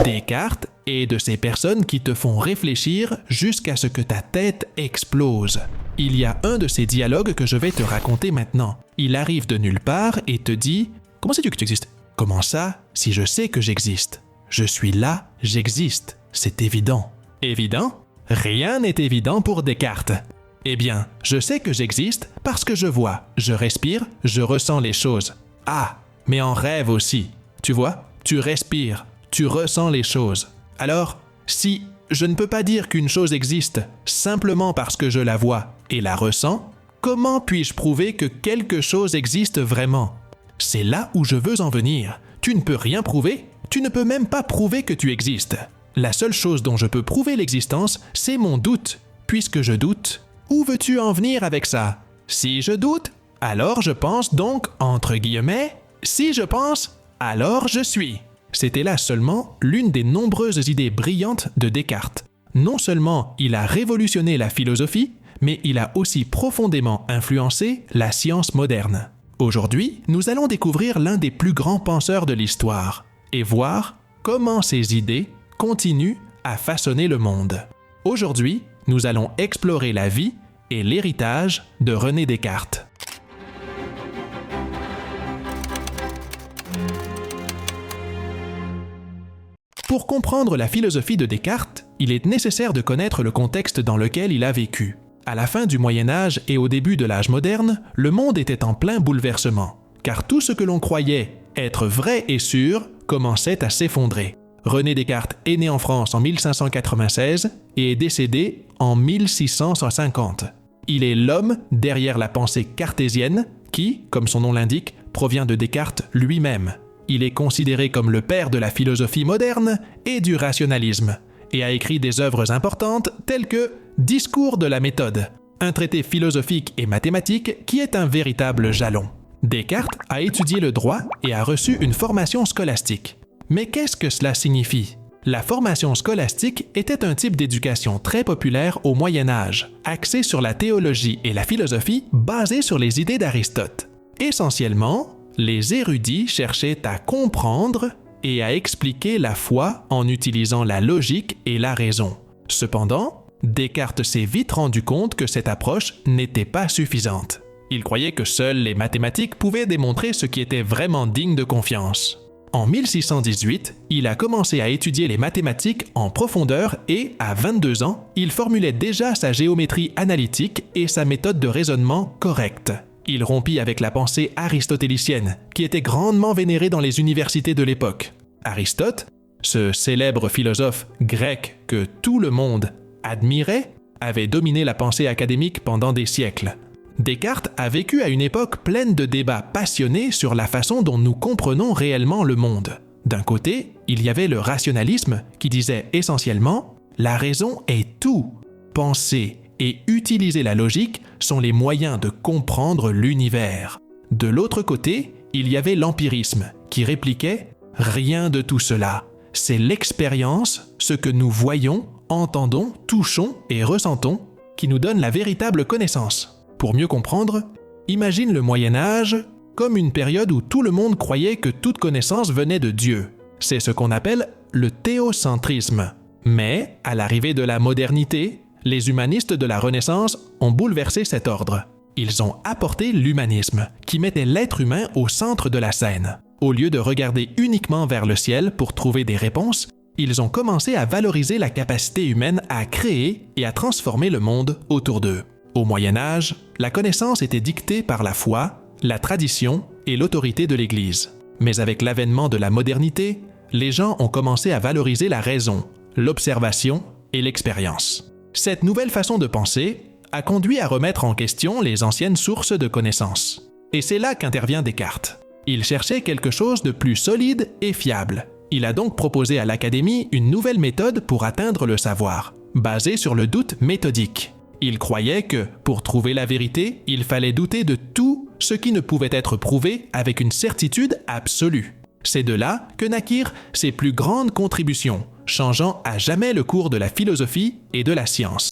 Descartes est de ces personnes qui te font réfléchir jusqu'à ce que ta tête explose. Il y a un de ces dialogues que je vais te raconter maintenant. Il arrive de nulle part et te dit « Comment sais-tu que tu existes ?»« Comment ça, si je sais que j'existe ? Je suis là, j'existe. C'est évident. » Évident ? Rien n'est évident pour Descartes. Eh bien, je sais que j'existe parce que je vois, je respire, je ressens les choses. Ah, mais en rêve aussi. Tu vois, tu respires, tu ressens les choses. Alors, si je ne peux pas dire qu'une chose existe simplement parce que je la vois et la ressens, comment puis-je prouver que quelque chose existe vraiment ? C'est là où je veux en venir. Tu ne peux rien prouver, tu ne peux même pas prouver que tu existes. La seule chose dont je peux prouver l'existence, c'est mon doute. Puisque je doute, où veux-tu en venir avec ça ? Si je doute, alors je pense donc, entre guillemets, si je pense, alors je suis. C'était là seulement l'une des nombreuses idées brillantes de Descartes. Non seulement il a révolutionné la philosophie, mais il a aussi profondément influencé la science moderne. Aujourd'hui, nous allons découvrir l'un des plus grands penseurs de l'histoire et voir comment ses idées continuent à façonner le monde. Aujourd'hui, nous allons explorer la vie et l'héritage de René Descartes. Pour comprendre la philosophie de Descartes, il est nécessaire de connaître le contexte dans lequel il a vécu. À la fin du Moyen Âge et au début de l'âge moderne, le monde était en plein bouleversement, car tout ce que l'on croyait être vrai et sûr commençait à s'effondrer. René Descartes est né en France en 1596 et est décédé en 1650. Il est l'homme derrière la pensée cartésienne qui, comme son nom l'indique, provient de Descartes lui-même. Il est considéré comme le père de la philosophie moderne et du rationalisme, et a écrit des œuvres importantes telles que Discours de la méthode, un traité philosophique et mathématique qui est un véritable jalon. Descartes a étudié le droit et a reçu une formation scolastique. Mais qu'est-ce que cela signifie ? La formation scolastique était un type d'éducation très populaire au Moyen Âge, axée sur la théologie et la philosophie basée sur les idées d'Aristote. Essentiellement, les érudits cherchaient à comprendre et à expliquer la foi en utilisant la logique et la raison. Cependant, Descartes s'est vite rendu compte que cette approche n'était pas suffisante. Il croyait que seules les mathématiques pouvaient démontrer ce qui était vraiment digne de confiance. En 1618, il a commencé à étudier les mathématiques en profondeur et, à 22 ans, il formulait déjà sa géométrie analytique et sa méthode de raisonnement correcte. Il rompit avec la pensée aristotélicienne, qui était grandement vénérée dans les universités de l'époque. Aristote, ce célèbre philosophe grec que tout le monde admirait, avait dominé la pensée académique pendant des siècles. Descartes a vécu à une époque pleine de débats passionnés sur la façon dont nous comprenons réellement le monde. D'un côté, il y avait le rationalisme qui disait essentiellement « la raison est tout. Penser et utiliser la logique sont les moyens de comprendre l'univers. » De l'autre côté, il y avait l'empirisme qui répliquait « rien de tout cela. C'est l'expérience, ce que nous voyons, entendons, touchons et ressentons, qui nous donne la véritable connaissance. » Pour mieux comprendre, imagine le Moyen Âge comme une période où tout le monde croyait que toute connaissance venait de Dieu. C'est ce qu'on appelle le théocentrisme. Mais, à l'arrivée de la modernité, les humanistes de la Renaissance ont bouleversé cet ordre. Ils ont apporté l'humanisme, qui mettait l'être humain au centre de la scène. Au lieu de regarder uniquement vers le ciel pour trouver des réponses, ils ont commencé à valoriser la capacité humaine à créer et à transformer le monde autour d'eux. Au Moyen Âge, la connaissance était dictée par la foi, la tradition et l'autorité de l'Église. Mais avec l'avènement de la modernité, les gens ont commencé à valoriser la raison, l'observation et l'expérience. Cette nouvelle façon de penser a conduit à remettre en question les anciennes sources de connaissances. Et c'est là qu'intervient Descartes. Il cherchait quelque chose de plus solide et fiable. Il a donc proposé à l'Académie une nouvelle méthode pour atteindre le savoir, basée sur le doute méthodique. Il croyait que, pour trouver la vérité, il fallait douter de tout ce qui ne pouvait être prouvé avec une certitude absolue. C'est de là que naquirent ses plus grandes contributions, changeant à jamais le cours de la philosophie et de la science.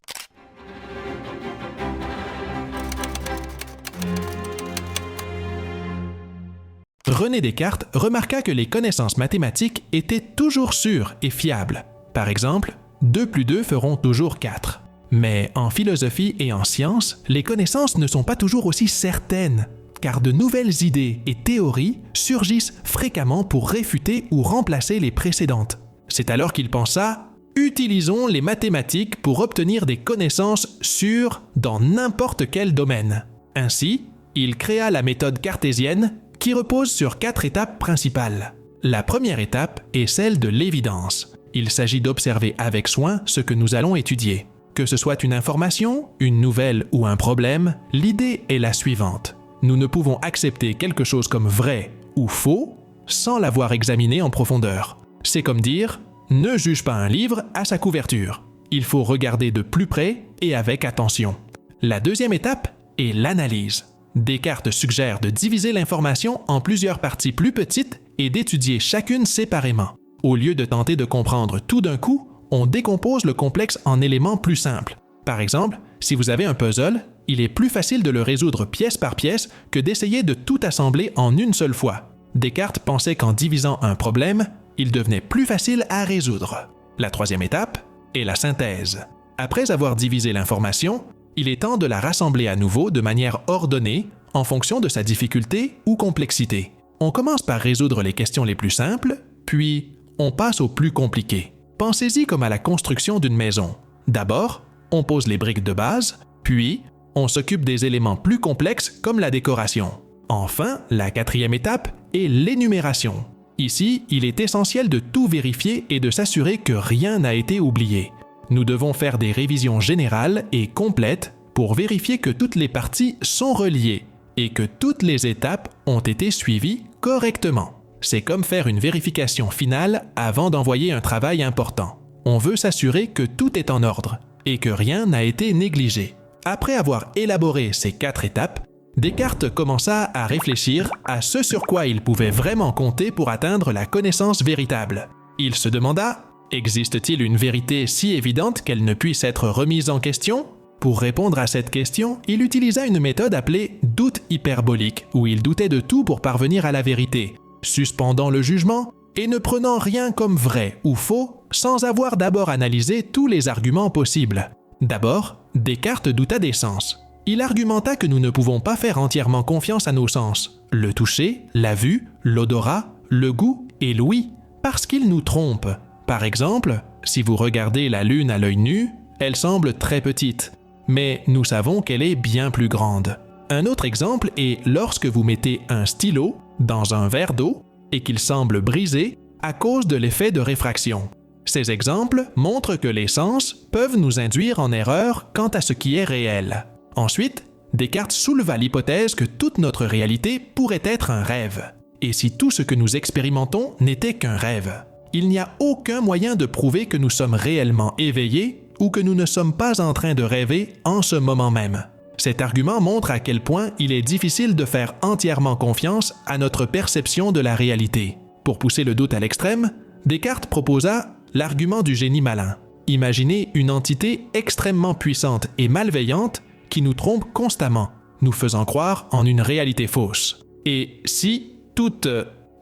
René Descartes remarqua que les connaissances mathématiques étaient toujours sûres et fiables. Par exemple, 2 plus 2 feront toujours 4. Mais en philosophie et en sciences, les connaissances ne sont pas toujours aussi certaines, car de nouvelles idées et théories surgissent fréquemment pour réfuter ou remplacer les précédentes. C'est alors qu'il pensa « Utilisons les mathématiques pour obtenir des connaissances sûres dans n'importe quel domaine ». Ainsi, il créa la méthode cartésienne qui repose sur 4 étapes principales. La première étape est celle de l'évidence. Il s'agit d'observer avec soin ce que nous allons étudier. Que ce soit une information, une nouvelle ou un problème, l'idée est la suivante. Nous ne pouvons accepter quelque chose comme vrai ou faux sans l'avoir examiné en profondeur. C'est comme dire « Ne juge pas un livre à sa couverture ». Il faut regarder de plus près et avec attention. La deuxième étape est l'analyse. Descartes suggère de diviser l'information en plusieurs parties plus petites et d'étudier chacune séparément. Au lieu de tenter de comprendre tout d'un coup, on décompose le complexe en éléments plus simples. Par exemple, si vous avez un puzzle, il est plus facile de le résoudre pièce par pièce que d'essayer de tout assembler en une seule fois. Descartes pensait qu'en divisant un problème, il devenait plus facile à résoudre. La troisième étape est la synthèse. Après avoir divisé l'information, il est temps de la rassembler à nouveau de manière ordonnée en fonction de sa difficulté ou complexité. On commence par résoudre les questions les plus simples, puis on passe aux plus compliquées. Pensez-y comme à la construction d'une maison. D'abord, on pose les briques de base, puis on s'occupe des éléments plus complexes comme la décoration. Enfin, la quatrième étape est l'énumération. Ici, il est essentiel de tout vérifier et de s'assurer que rien n'a été oublié. Nous devons faire des révisions générales et complètes pour vérifier que toutes les parties sont reliées et que toutes les étapes ont été suivies correctement. C'est comme faire une vérification finale avant d'envoyer un travail important. On veut s'assurer que tout est en ordre et que rien n'a été négligé. Après avoir élaboré ces 4 étapes, Descartes commença à réfléchir à ce sur quoi il pouvait vraiment compter pour atteindre la connaissance véritable. Il se demanda « Existe-t-il une vérité si évidente qu'elle ne puisse être remise en question ?» Pour répondre à cette question, il utilisa une méthode appelée « doute hyperbolique » où il doutait de tout pour parvenir à la vérité, suspendant le jugement et ne prenant rien comme vrai ou faux sans avoir d'abord analysé tous les arguments possibles. D'abord, Descartes douta des sens. Il argumenta que nous ne pouvons pas faire entièrement confiance à nos sens, le toucher, la vue, l'odorat, le goût et l'ouïe, parce qu'ils nous trompent. Par exemple, si vous regardez la Lune à l'œil nu, elle semble très petite, mais nous savons qu'elle est bien plus grande. Un autre exemple est lorsque vous mettez un stylo dans un verre d'eau et qu'il semble brisé à cause de l'effet de réfraction. Ces exemples montrent que les sens peuvent nous induire en erreur quant à ce qui est réel. Ensuite, Descartes souleva l'hypothèse que toute notre réalité pourrait être un rêve. Et si tout ce que nous expérimentons n'était qu'un rêve? Il n'y a aucun moyen de prouver que nous sommes réellement éveillés ou que nous ne sommes pas en train de rêver en ce moment même. Cet argument montre à quel point il est difficile de faire entièrement confiance à notre perception de la réalité. Pour pousser le doute à l'extrême, Descartes proposa l'argument du génie malin. Imaginez une entité extrêmement puissante et malveillante qui nous trompe constamment, nous faisant croire en une réalité fausse. Et si toutes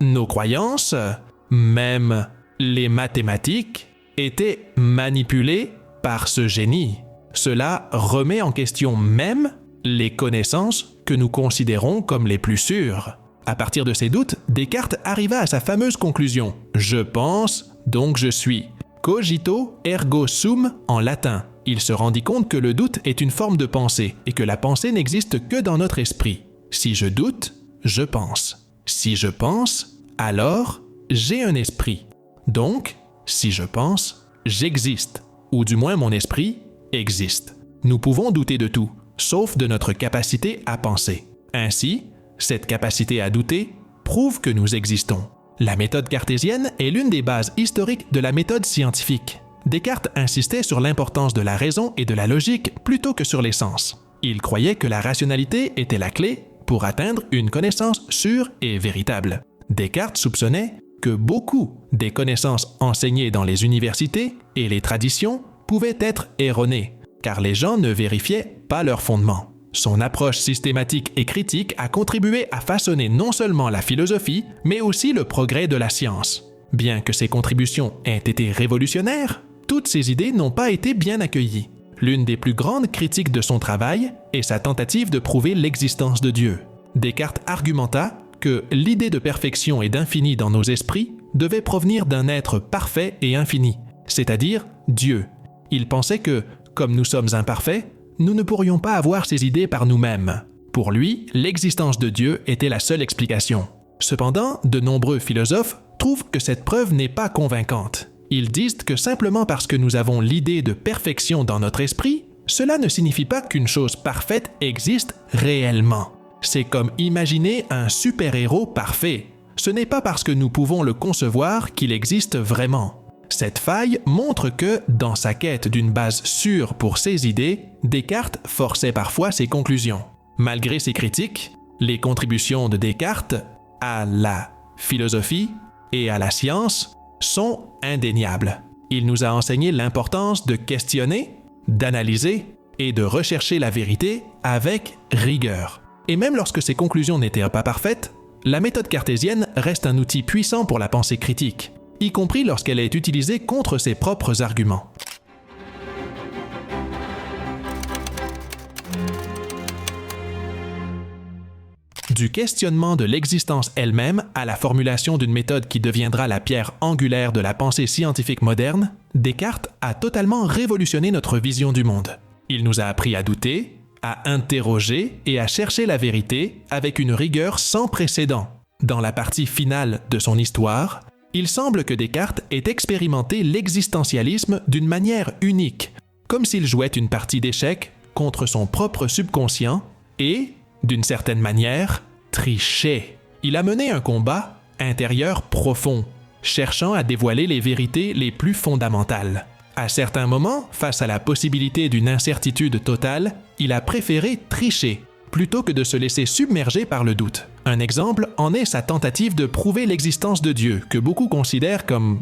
nos croyances, même les mathématiques, étaient manipulées par ce génie, cela remet en question même les connaissances que nous considérons comme les plus sûres. À partir de ces doutes, Descartes arriva à sa fameuse conclusion « Je pense, donc je suis ». Cogito ergo sum en latin. Il se rendit compte que le doute est une forme de pensée et que la pensée n'existe que dans notre esprit. Si je doute, je pense. Si je pense, alors j'ai un esprit. Donc, si je pense, j'existe, ou du moins mon esprit existe. Nous pouvons douter de tout, sauf de notre capacité à penser. Ainsi, cette capacité à douter prouve que nous existons. La méthode cartésienne est l'une des bases historiques de la méthode scientifique. Descartes insistait sur l'importance de la raison et de la logique plutôt que sur les sens. Il croyait que la rationalité était la clé pour atteindre une connaissance sûre et véritable. Descartes soupçonnait que beaucoup des connaissances enseignées dans les universités et les traditions pouvaient être erronées, car les gens ne vérifiaient pas leurs fondements. Son approche systématique et critique a contribué à façonner non seulement la philosophie, mais aussi le progrès de la science. Bien que ses contributions aient été révolutionnaires, toutes ses idées n'ont pas été bien accueillies. L'une des plus grandes critiques de son travail est sa tentative de prouver l'existence de Dieu. Descartes argumenta que l'idée de perfection et d'infini dans nos esprits devait provenir d'un être parfait et infini, c'est-à-dire Dieu. Il pensait que, comme nous sommes imparfaits, nous ne pourrions pas avoir ces idées par nous-mêmes. Pour lui, l'existence de Dieu était la seule explication. Cependant, de nombreux philosophes trouvent que cette preuve n'est pas convaincante. Ils disent que simplement parce que nous avons l'idée de perfection dans notre esprit, cela ne signifie pas qu'une chose parfaite existe réellement. C'est comme imaginer un super-héros parfait. Ce n'est pas parce que nous pouvons le concevoir qu'il existe vraiment. Cette faille montre que, dans sa quête d'une base sûre pour ses idées, Descartes forçait parfois ses conclusions. Malgré ses critiques, les contributions de Descartes à la philosophie et à la science sont indéniables. Il nous a enseigné l'importance de questionner, d'analyser et de rechercher la vérité avec rigueur. Et même lorsque ses conclusions n'étaient pas parfaites, la méthode cartésienne reste un outil puissant pour la pensée critique, y compris lorsqu'elle est utilisée contre ses propres arguments. Du questionnement de l'existence elle-même à la formulation d'une méthode qui deviendra la pierre angulaire de la pensée scientifique moderne, Descartes a totalement révolutionné notre vision du monde. Il nous a appris à douter, à interroger et à chercher la vérité avec une rigueur sans précédent. Dans la partie finale de son histoire, il semble que Descartes ait expérimenté l'existentialisme d'une manière unique, comme s'il jouait une partie d'échecs contre son propre subconscient et, d'une certaine manière, trichait. Il a mené un combat intérieur profond, cherchant à dévoiler les vérités les plus fondamentales. À certains moments, face à la possibilité d'une incertitude totale, il a préféré tricher, plutôt que de se laisser submerger par le doute. Un exemple en est sa tentative de prouver l'existence de Dieu, que beaucoup considèrent comme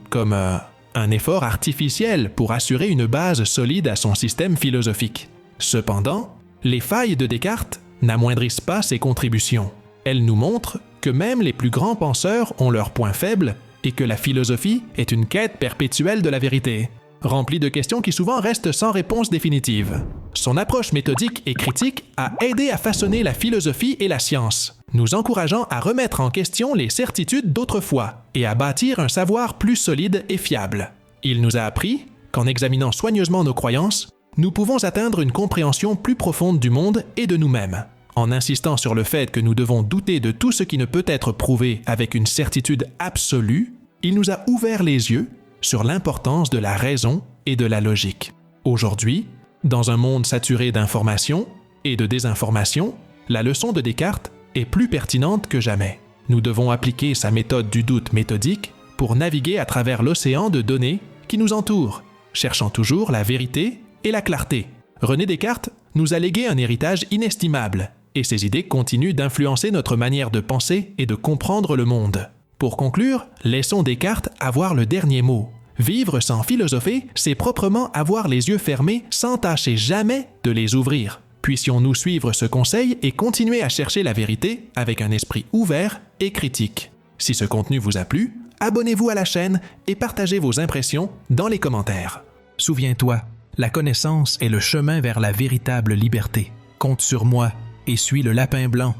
un effort artificiel pour assurer une base solide à son système philosophique. Cependant, les failles de Descartes n'amoindrissent pas ses contributions. Elles nous montrent que même les plus grands penseurs ont leurs points faibles et que la philosophie est une quête perpétuelle de la vérité, remplie de questions qui souvent restent sans réponse définitive. Son approche méthodique et critique a aidé à façonner la philosophie et la science, nous encourageant à remettre en question les certitudes d'autrefois et à bâtir un savoir plus solide et fiable. Il nous a appris qu'en examinant soigneusement nos croyances, nous pouvons atteindre une compréhension plus profonde du monde et de nous-mêmes. En insistant sur le fait que nous devons douter de tout ce qui ne peut être prouvé avec une certitude absolue, il nous a ouvert les yeux sur l'importance de la raison et de la logique. Aujourd'hui, dans un monde saturé d'informations et de désinformations, la leçon de Descartes est plus pertinente que jamais. Nous devons appliquer sa méthode du doute méthodique pour naviguer à travers l'océan de données qui nous entoure, cherchant toujours la vérité et la clarté. René Descartes nous a légué un héritage inestimable, et ses idées continuent d'influencer notre manière de penser et de comprendre le monde. Pour conclure, laissons Descartes avoir le dernier mot. Vivre sans philosopher, c'est proprement avoir les yeux fermés sans tâcher jamais de les ouvrir. Puissions-nous suivre ce conseil et continuer à chercher la vérité avec un esprit ouvert et critique. Si ce contenu vous a plu, abonnez-vous à la chaîne et partagez vos impressions dans les commentaires. Souviens-toi, la connaissance est le chemin vers la véritable liberté. Compte sur moi et suis le lapin blanc.